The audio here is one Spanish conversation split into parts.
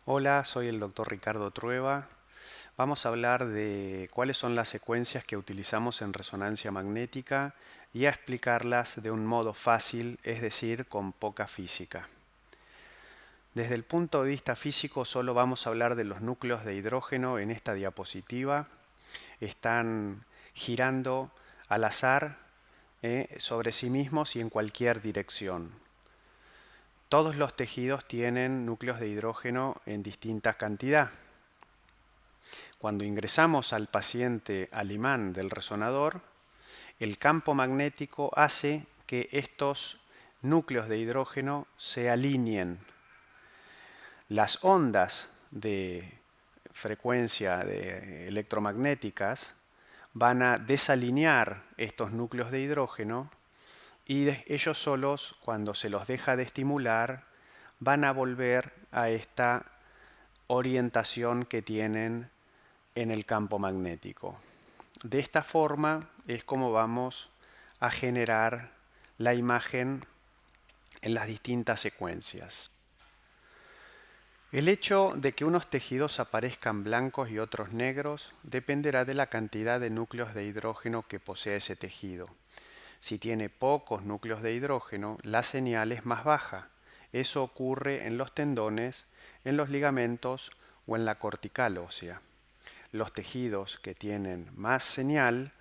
Hola, soy el doctor Ricardo Trueba. Vamos a hablar de cuáles son las secuencias que utilizamos en resonancia magnética y a explicarlas de un modo fácil, es decir, con poca física. Desde el punto de vista físico solo vamos a hablar de los núcleos de hidrógeno en esta diapositiva. Están girando al azar sobre sí mismos y en cualquier dirección. Todos los tejidos tienen núcleos de hidrógeno en distinta cantidad. Cuando ingresamos al paciente al imán del resonador, el campo magnético hace que estos núcleos de hidrógeno se alineen. Las ondas de frecuencia electromagnéticas van a desalinear estos núcleos de hidrógeno y ellos solos, cuando se los deja de estimular, van a volver a esta orientación que tienen en el campo magnético. De esta forma es como vamos a generar la imagen en las distintas secuencias. El hecho de que unos tejidos aparezcan blancos y otros negros dependerá de la cantidad de núcleos de hidrógeno que posee ese tejido. Si tiene pocos núcleos de hidrógeno, la señal es más baja. Eso ocurre en los tendones, en los ligamentos o en la cortical ósea. Los tejidos que tienen más señal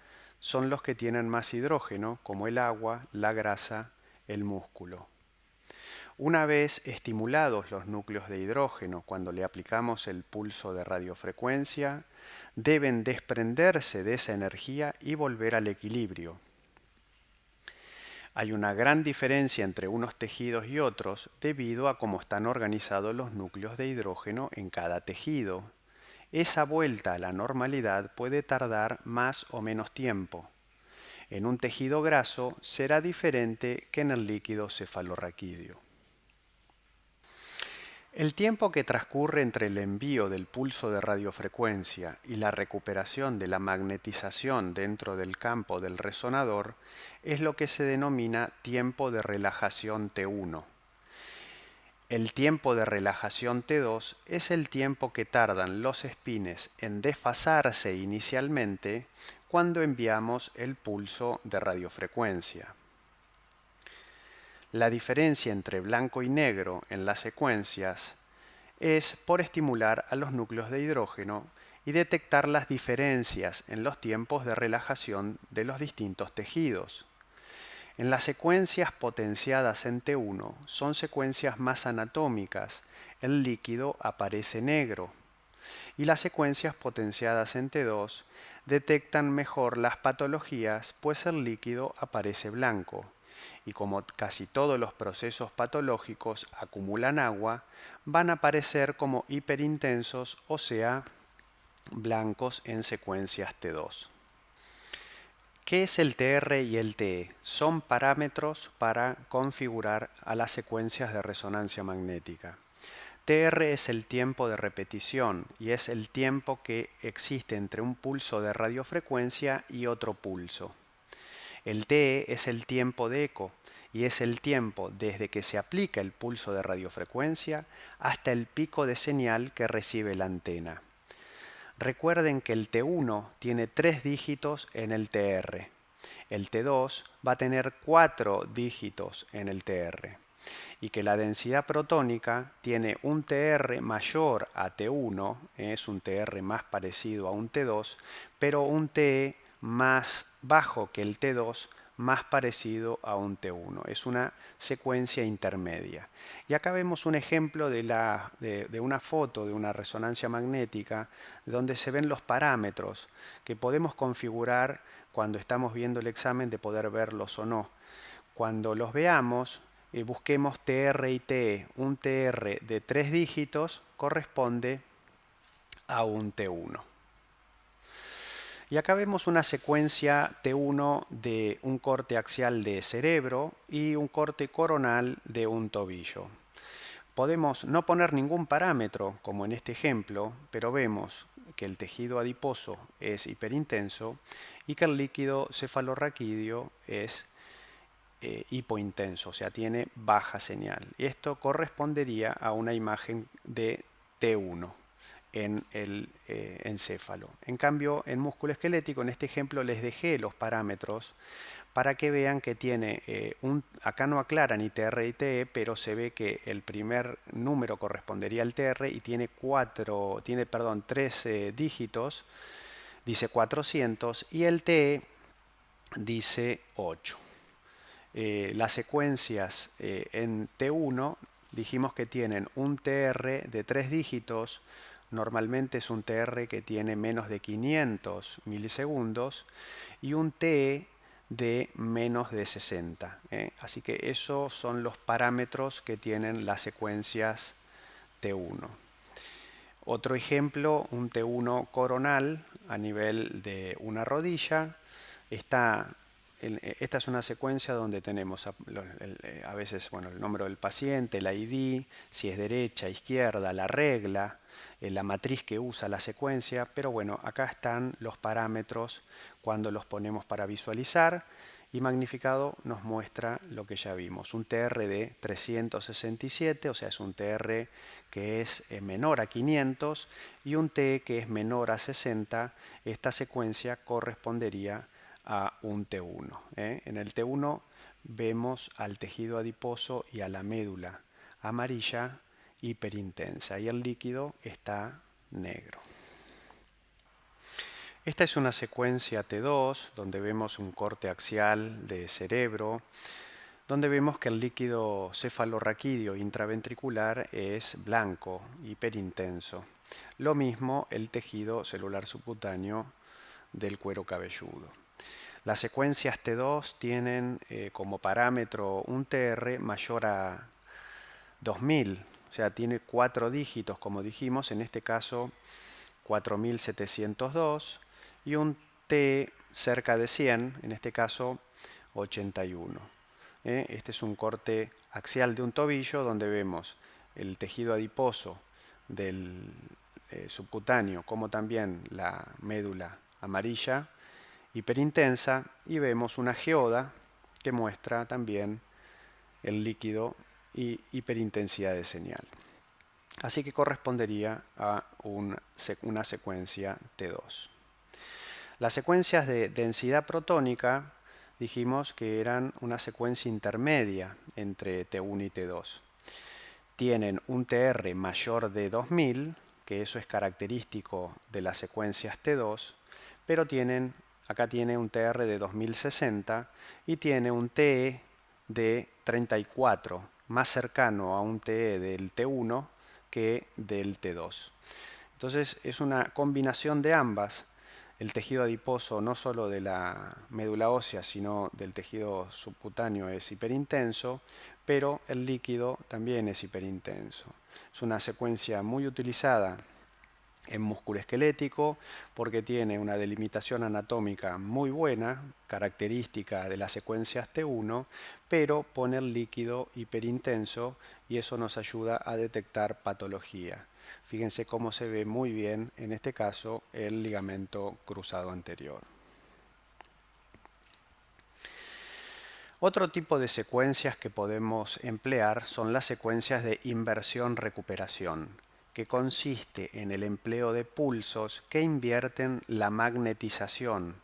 son los que tienen más hidrógeno, como el agua, la grasa, el músculo. Una vez estimulados los núcleos de hidrógeno cuando le aplicamos el pulso de radiofrecuencia, deben desprenderse de esa energía y volver al equilibrio. Hay una gran diferencia entre unos tejidos y otros debido a cómo están organizados los núcleos de hidrógeno en cada tejido. Esa vuelta a la normalidad puede tardar más o menos tiempo. En un tejido graso será diferente que en el líquido cefalorraquídeo. El tiempo que transcurre entre el envío del pulso de radiofrecuencia y la recuperación de la magnetización dentro del campo del resonador es lo que se denomina tiempo de relajación T1. El tiempo de relajación T2 es el tiempo que tardan los espines en desfasarse inicialmente cuando enviamos el pulso de radiofrecuencia. La diferencia entre blanco y negro en las secuencias es por estimular a los núcleos de hidrógeno y detectar las diferencias en los tiempos de relajación de los distintos tejidos. En las secuencias potenciadas en T1 son secuencias más anatómicas, el líquido aparece negro, y las secuencias potenciadas en T2 detectan mejor las patologías, pues el líquido aparece blanco. Y como casi todos los procesos patológicos acumulan agua, van a aparecer como hiperintensos, o sea, blancos en secuencias T2. ¿Qué es el TR y el TE? Son parámetros para configurar a las secuencias de resonancia magnética. TR es el tiempo de repetición y es el tiempo que existe entre un pulso de radiofrecuencia y otro pulso. El TE es el tiempo de eco y es el tiempo desde que se aplica el pulso de radiofrecuencia hasta el pico de señal que recibe la antena. Recuerden que el T1 tiene 3 dígitos en el TR. El T2 va a tener 4 dígitos en el TR. Y que la densidad protónica tiene un TR mayor a T1, es un TR más parecido a un T2, pero un TE más bajo que el T2, más parecido a un T1. Es una secuencia intermedia. Y acá vemos un ejemplo de una foto de una resonancia magnética donde se ven los parámetros que podemos configurar cuando estamos viendo el examen de poder verlos o no. Cuando los veamos, busquemos TR y TE. Un TR de 3 dígitos corresponde a un T1. Y acá vemos una secuencia T1 de un corte axial de cerebro y un corte coronal de un tobillo. Podemos no poner ningún parámetro, como en este ejemplo, pero vemos que el tejido adiposo es hiperintenso y que el líquido cefalorraquídeo es hipointenso, o sea, tiene baja señal. Y esto correspondería a una imagen de T1 en el encéfalo. En cambio, en músculo esquelético, en este ejemplo les dejé los parámetros para que vean que tiene, acá no aclaran ITR y TE, pero se ve que el primer número correspondería al TR y tiene 3 dígitos, dice 400, y el TE dice 8. Las secuencias en T1 dijimos que tienen un TR de 3 dígitos, normalmente es un TR que tiene menos de 500 milisegundos, y un TE de menos de 60. Así que esos son los parámetros que tienen las secuencias T1. Otro ejemplo, un T1 coronal a nivel de una rodilla. Esta es una secuencia donde tenemos a veces el nombre del paciente, el ID, si es derecha, izquierda, la regla, la matriz que usa la secuencia, pero bueno, acá están los parámetros cuando los ponemos para visualizar, y magnificado nos muestra lo que ya vimos, un TR de 367, o sea, es un TR que es menor a 500, y un TE que es menor a 60. Esta secuencia correspondería a un T1. En el T1 vemos al tejido adiposo y a la médula amarilla hiperintensa, y el líquido está negro. Esta es una secuencia T2 donde vemos un corte axial de cerebro, donde vemos que el líquido cefalorraquídeo intraventricular es blanco, hiperintenso. Lo mismo el tejido celular subcutáneo del cuero cabelludo. Las secuencias T2 tienen como parámetro un TR mayor a 2000, o sea, tiene 4 dígitos, como dijimos, en este caso 4702, y un T cerca de 100, en este caso 81. Este es un corte axial de un tobillo donde vemos el tejido adiposo del subcutáneo, como también la médula amarilla hiperintensa, y vemos una geoda que muestra también el líquido y hiperintensidad de señal. Así que correspondería a una secuencia T2. Las secuencias de densidad protónica dijimos que eran una secuencia intermedia entre T1 y T2. Tienen un TR mayor de 2000, que eso es característico de las secuencias T2, pero acá tiene un TR de 2060 y tiene un TE de 34, más cercano a un TE del T1 que del T2. Entonces es una combinación de ambas. El tejido adiposo, no solo de la médula ósea, sino del tejido subcutáneo, es hiperintenso, pero el líquido también es hiperintenso. Es una secuencia muy utilizada en músculo esquelético porque tiene una delimitación anatómica muy buena, característica de las secuencias T1, pero pone el líquido hiperintenso y eso nos ayuda a detectar patología. Fíjense cómo se ve muy bien en este caso el ligamento cruzado anterior. Otro tipo de secuencias que podemos emplear son las secuencias de inversión-recuperación, que consiste en el empleo de pulsos que invierten la magnetización.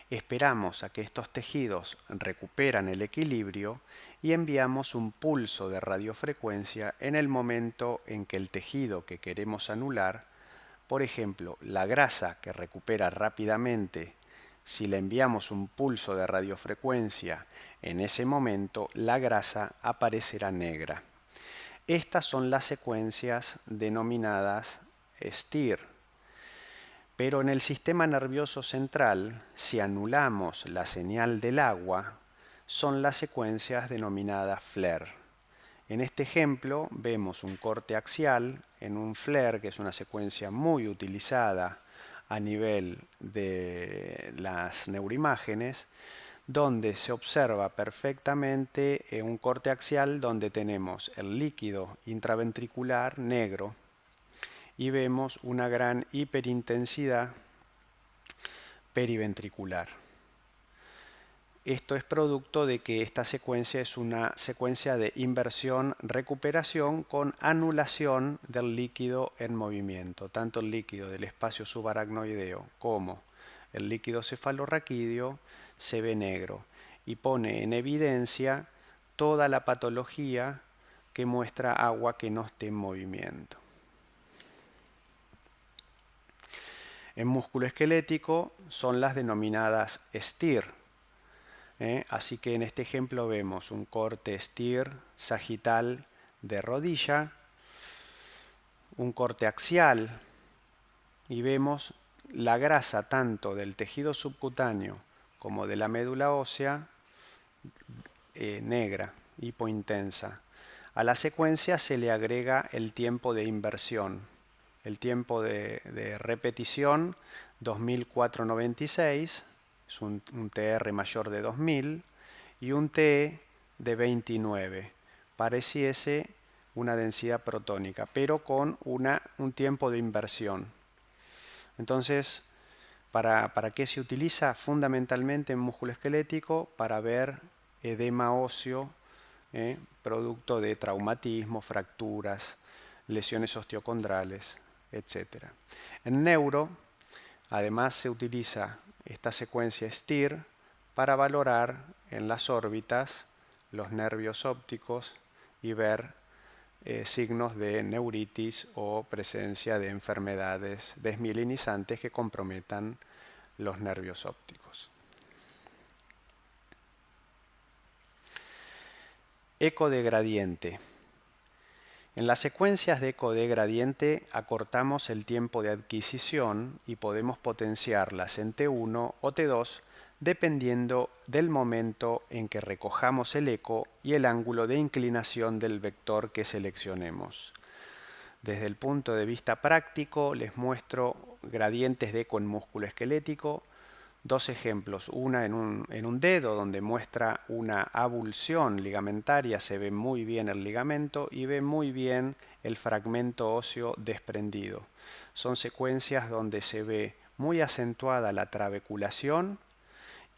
Esperamos a que estos tejidos recuperan el equilibrio y enviamos un pulso de radiofrecuencia en el momento en que el tejido que queremos anular, por ejemplo, la grasa que recupera rápidamente, si le enviamos un pulso de radiofrecuencia, en ese momento la grasa aparecerá negra. Estas son las secuencias denominadas STIR. Pero en el sistema nervioso central, si anulamos la señal del agua, son las secuencias denominadas FLAIR. En este ejemplo vemos un corte axial en un FLAIR, que es una secuencia muy utilizada a nivel de las neuroimágenes, donde se observa perfectamente un corte axial donde tenemos el líquido intraventricular negro y vemos una gran hiperintensidad periventricular. esto es producto de que esta secuencia es una secuencia de inversión-recuperación con anulación del líquido en movimiento. Tanto el líquido del espacio subaracnoideo como el líquido cefalorraquídeo se ve negro y pone en evidencia toda la patología que muestra agua que no esté en movimiento. En músculo esquelético son las denominadas STIR. Así que en este ejemplo vemos un corte STIR sagital de rodilla, un corte axial y vemos la grasa tanto del tejido subcutáneo como de la médula ósea negra, hipointensa. A la secuencia se le agrega el tiempo de inversión. El tiempo de repetición 2496, es un TR mayor de 2000 y un TE de 29. Pareciese una densidad protónica, pero con un tiempo de inversión. Entonces, ¿para qué se utiliza? Fundamentalmente en músculo esquelético para ver edema óseo, producto de traumatismo, fracturas, lesiones osteocondrales, etc. En neuro, además se utiliza esta secuencia STIR para valorar en las órbitas los nervios ópticos y ver signos de neuritis o presencia de enfermedades desmielinizantes que comprometan los nervios ópticos. Eco de gradiente. En las secuencias de eco de gradiente acortamos el tiempo de adquisición y podemos potenciarlas en T1 o T2 dependiendo del momento en que recojamos el eco y el ángulo de inclinación del vector que seleccionemos. Desde el punto de vista práctico les muestro gradientes de eco en músculo esquelético. Dos ejemplos, una en un dedo donde muestra una avulsión ligamentaria, se ve muy bien el ligamento y ve muy bien el fragmento óseo desprendido. Son secuencias donde se ve muy acentuada la trabeculación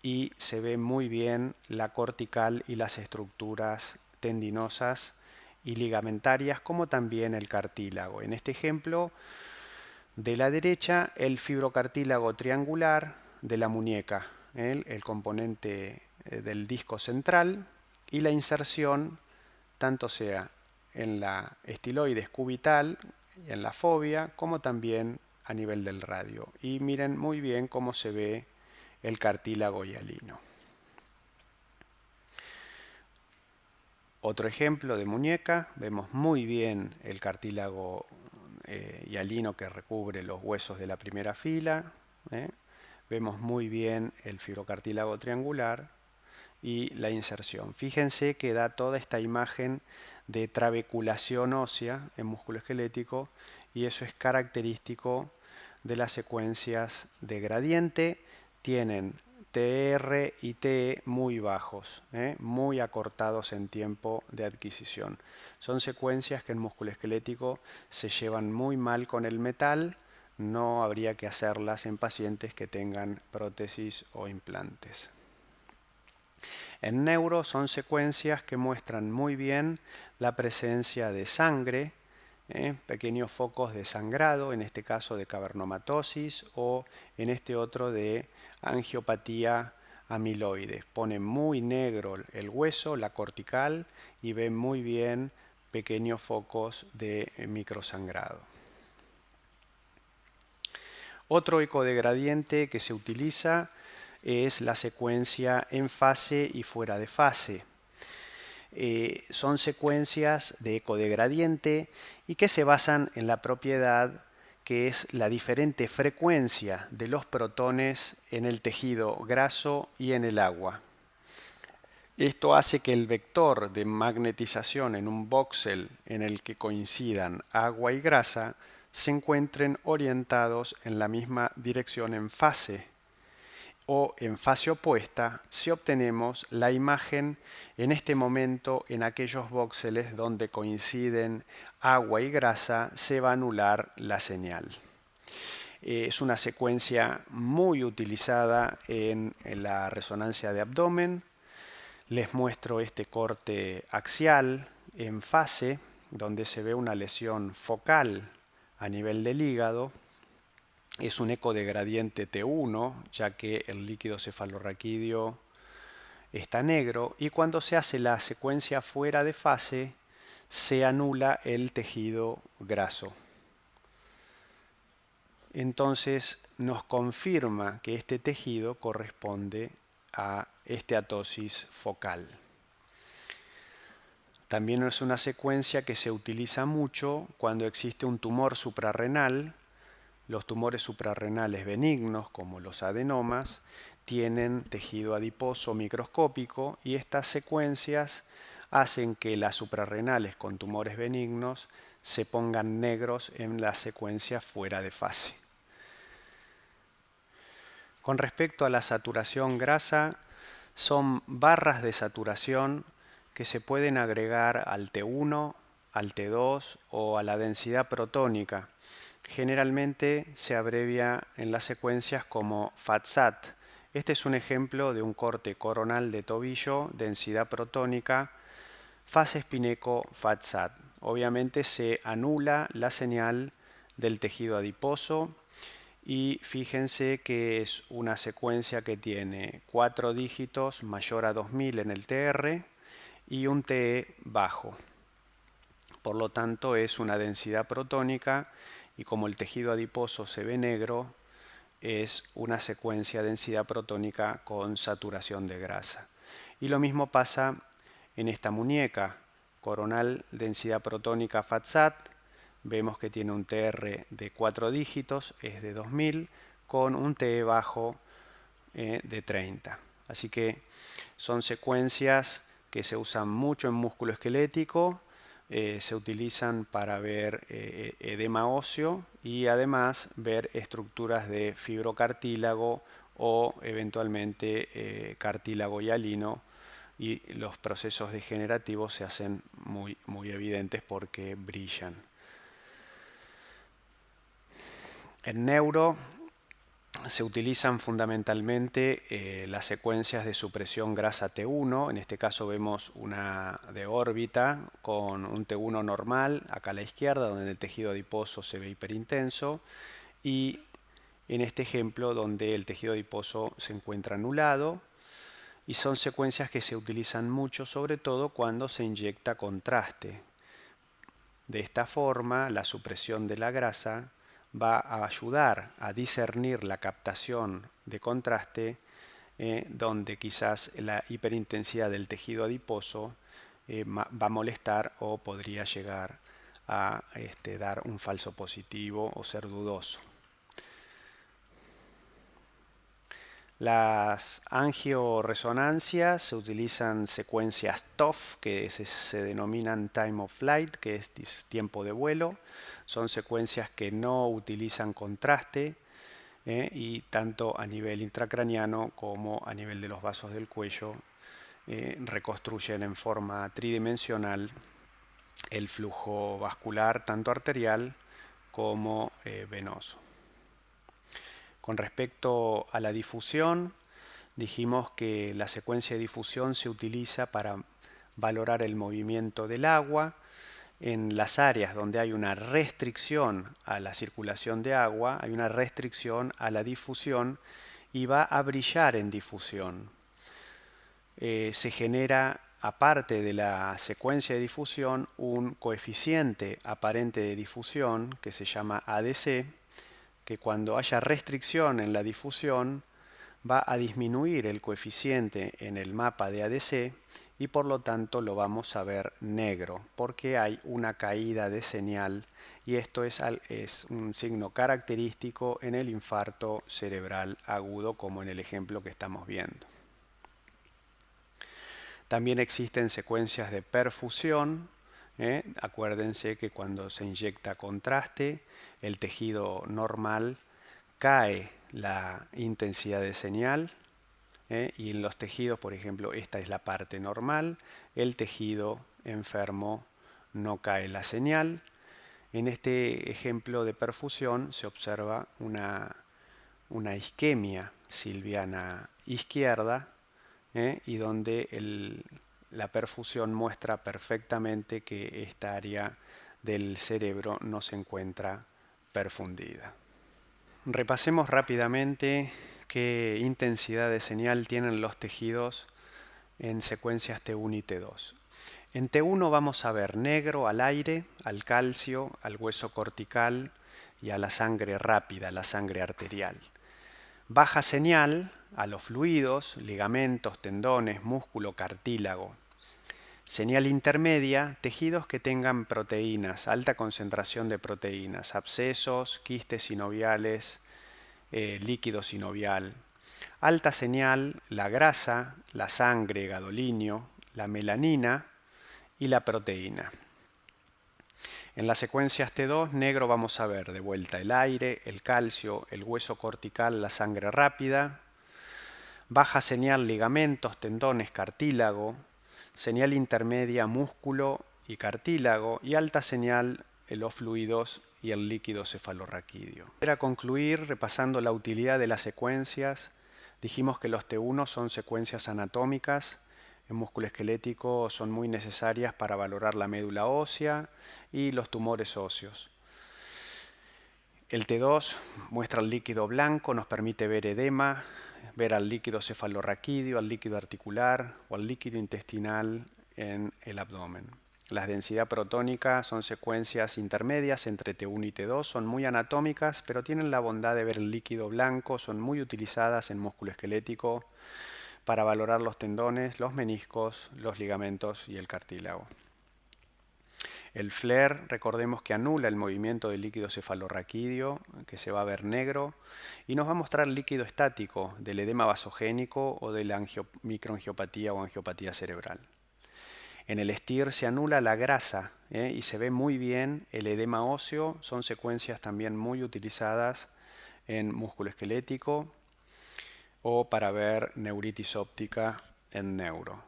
y se ve muy bien la cortical y las estructuras tendinosas y ligamentarias, como también el cartílago. En este ejemplo de la derecha, el fibrocartílago triangular de la muñeca, el componente del disco central, y la inserción tanto sea en la estiloides cubital, en la fobia, como también a nivel del radio. Y miren muy bien cómo se ve el cartílago hialino. Otro ejemplo de muñeca, vemos muy bien el cartílago hialino que recubre los huesos de la primera fila. Vemos muy bien el fibrocartílago triangular y la inserción. Fíjense que da toda esta imagen de trabeculación ósea en músculo esquelético y eso es característico de las secuencias de gradiente. Tienen TR y TE muy bajos, muy acortados en tiempo de adquisición. Son secuencias que en músculo esquelético se llevan muy mal con el metal. No habría que hacerlas en pacientes que tengan prótesis o implantes. En neuro son secuencias que muestran muy bien la presencia de sangre, pequeños focos de sangrado, en este caso de cavernomatosis o en este otro de angiopatía amiloide. Pone muy negro el hueso, la cortical, y ven muy bien pequeños focos de microsangrado. Otro eco de gradiente que se utiliza es la secuencia en fase y fuera de fase. Son secuencias de eco de gradiente y que se basan en la propiedad que es la diferente frecuencia de los protones en el tejido graso y en el agua. Esto hace que el vector de magnetización en un voxel en el que coincidan agua y grasa se encuentren orientados en la misma dirección en fase, o en fase opuesta si obtenemos la imagen en este momento en aquellos voxeles donde coinciden agua y grasa se va a anular la señal. Es una secuencia muy utilizada en la resonancia de abdomen. Les muestro este corte axial en fase, donde se ve una lesión focal a nivel del hígado. Es un eco de gradiente T1, ya que el líquido cefalorraquídeo está negro, y cuando se hace la secuencia fuera de fase, se anula el tejido graso. Entonces nos confirma que este tejido corresponde a esteatosis focal. También es una secuencia que se utiliza mucho cuando existe un tumor suprarrenal. Los tumores suprarrenales benignos, como los adenomas, tienen tejido adiposo microscópico, y estas secuencias hacen que las suprarrenales con tumores benignos se pongan negros en la secuencia fuera de fase. Con respecto a la saturación grasa, son barras de saturación que se pueden agregar al T1, al T2 o a la densidad protónica. Generalmente se abrevia en las secuencias como FATSAT. Este es un ejemplo de un corte coronal de tobillo, densidad protónica, fase espineco FATSAT. Obviamente se anula la señal del tejido adiposo, y fíjense que es una secuencia que tiene 4 dígitos mayor a 2000 en el TR y un TE bajo. Por lo tanto es una densidad protónica, y como el tejido adiposo se ve negro, es una secuencia de densidad protónica con saturación de grasa. Y lo mismo pasa en esta muñeca, coronal densidad protónica FATSAT. Vemos que tiene un TR de 4 dígitos, es de 2000, con un TE bajo de 30. Así que son secuencias que se usan mucho en músculo esquelético, se utilizan para ver edema óseo y además ver estructuras de fibrocartílago o eventualmente cartílago hialino, y los procesos degenerativos se hacen muy evidentes porque brillan. En neuro se utilizan fundamentalmente las secuencias de supresión grasa T1. En este caso vemos una de órbita con un T1 normal acá a la izquierda, donde el tejido adiposo se ve hiperintenso, y en este ejemplo donde el tejido adiposo se encuentra anulado. Y son secuencias que se utilizan mucho, sobre todo cuando se inyecta contraste. De esta forma, la supresión de la grasa va a ayudar a discernir la captación de contraste, donde quizás la hiperintensidad del tejido adiposo va a molestar o podría llegar a dar un falso positivo o ser dudoso. Las angioresonancias se utilizan secuencias TOF, que se denominan time of flight, que es tiempo de vuelo. Son secuencias que no utilizan contraste, y tanto a nivel intracraniano como a nivel de los vasos del cuello reconstruyen en forma tridimensional el flujo vascular, tanto arterial como venoso. Con respecto a la difusión, dijimos que la secuencia de difusión se utiliza para valorar el movimiento del agua. En las áreas donde hay una restricción a la circulación de agua, hay una restricción a la difusión, y va a brillar en difusión. Se genera, aparte de la secuencia de difusión, un coeficiente aparente de difusión que se llama ADC, que cuando haya restricción en la difusión va a disminuir el coeficiente en el mapa de ADC, y por lo tanto lo vamos a ver negro porque hay una caída de señal, y esto es un signo característico en el infarto cerebral agudo, como en el ejemplo que estamos viendo. También existen secuencias de perfusión. Acuérdense que cuando se inyecta contraste, el tejido normal cae la intensidad de señal, y en los tejidos, por ejemplo, esta es la parte normal, el tejido enfermo no cae la señal. En este ejemplo de perfusión se observa una isquemia silviana izquierda, y donde la perfusión muestra perfectamente que esta área del cerebro no se encuentra perfundida. Repasemos rápidamente qué intensidad de señal tienen los tejidos en secuencias T1 y T2. En T1 vamos a ver negro al aire, al calcio, al hueso cortical y a la sangre rápida, la sangre arterial. Baja señal a los fluidos, ligamentos, tendones, músculo, cartílago. Señal intermedia, tejidos que tengan proteínas, alta concentración de proteínas, abscesos, quistes sinoviales, líquido sinovial. Alta señal, la grasa, la sangre, gadolinio, la melanina y la proteína. En las secuencias T2, negro vamos a ver de vuelta el aire, el calcio, el hueso cortical, la sangre rápida. Baja señal, ligamentos, tendones, cartílago. Señal intermedia, músculo y cartílago. Y alta señal, los fluidos y el líquido cefalorraquídeo. Para concluir, repasando la utilidad de las secuencias, dijimos que los T1 son secuencias anatómicas. En músculo esquelético son muy necesarias para valorar la médula ósea y los tumores óseos. El T2 muestra el líquido blanco, nos permite ver edema, ver al líquido cefalorraquídeo, al líquido articular o al líquido intestinal en el abdomen. La densidad protónica son secuencias intermedias entre T1 y T2, son muy anatómicas, pero tienen la bondad de ver el líquido blanco, son muy utilizadas en músculo esquelético para valorar los tendones, los meniscos, los ligamentos y el cartílago. El FLAIR, recordemos que anula el movimiento del líquido cefalorraquídeo, que se va a ver negro, y nos va a mostrar líquido estático del edema vasogénico o de la microangiopatía o angiopatía cerebral. En el STIR se anula la grasa, y se ve muy bien el edema óseo. Son secuencias también muy utilizadas en músculo esquelético o para ver neuritis óptica en neuro.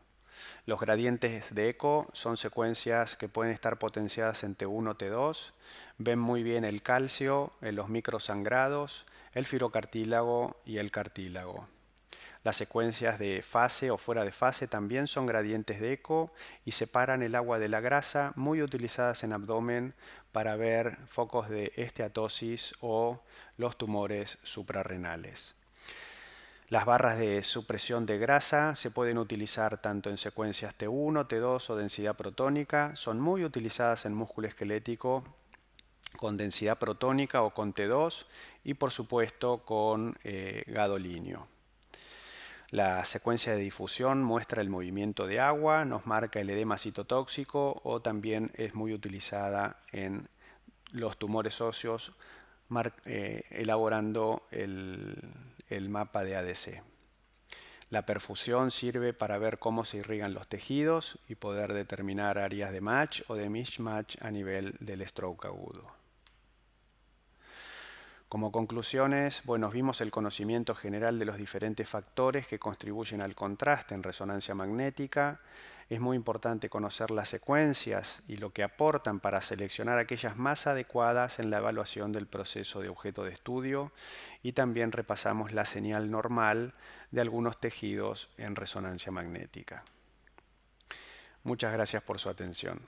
Los gradientes de eco son secuencias que pueden estar potenciadas en T1 o T2. Ven muy bien el calcio, los microsangrados, el fibrocartílago y el cartílago. Las secuencias de fase o fuera de fase también son gradientes de eco y separan el agua de la grasa, muy utilizadas en abdomen para ver focos de esteatosis o los tumores suprarrenales. Las barras de supresión de grasa se pueden utilizar tanto en secuencias T1, T2 o densidad protónica. Son muy utilizadas en músculo esquelético con densidad protónica o con T2 y por supuesto con gadolinio. La secuencia de difusión muestra el movimiento de agua, nos marca el edema citotóxico o también es muy utilizada en los tumores óseos, elaborando el mapa de ADC. La perfusión sirve para ver cómo se irrigan los tejidos y poder determinar áreas de match o de mismatch a nivel del stroke agudo. Como conclusiones, vimos el conocimiento general de los diferentes factores que contribuyen al contraste en resonancia magnética. Es muy importante conocer las secuencias y lo que aportan para seleccionar aquellas más adecuadas en la evaluación del proceso de objeto de estudio, y también repasamos la señal normal de algunos tejidos en resonancia magnética. Muchas gracias por su atención.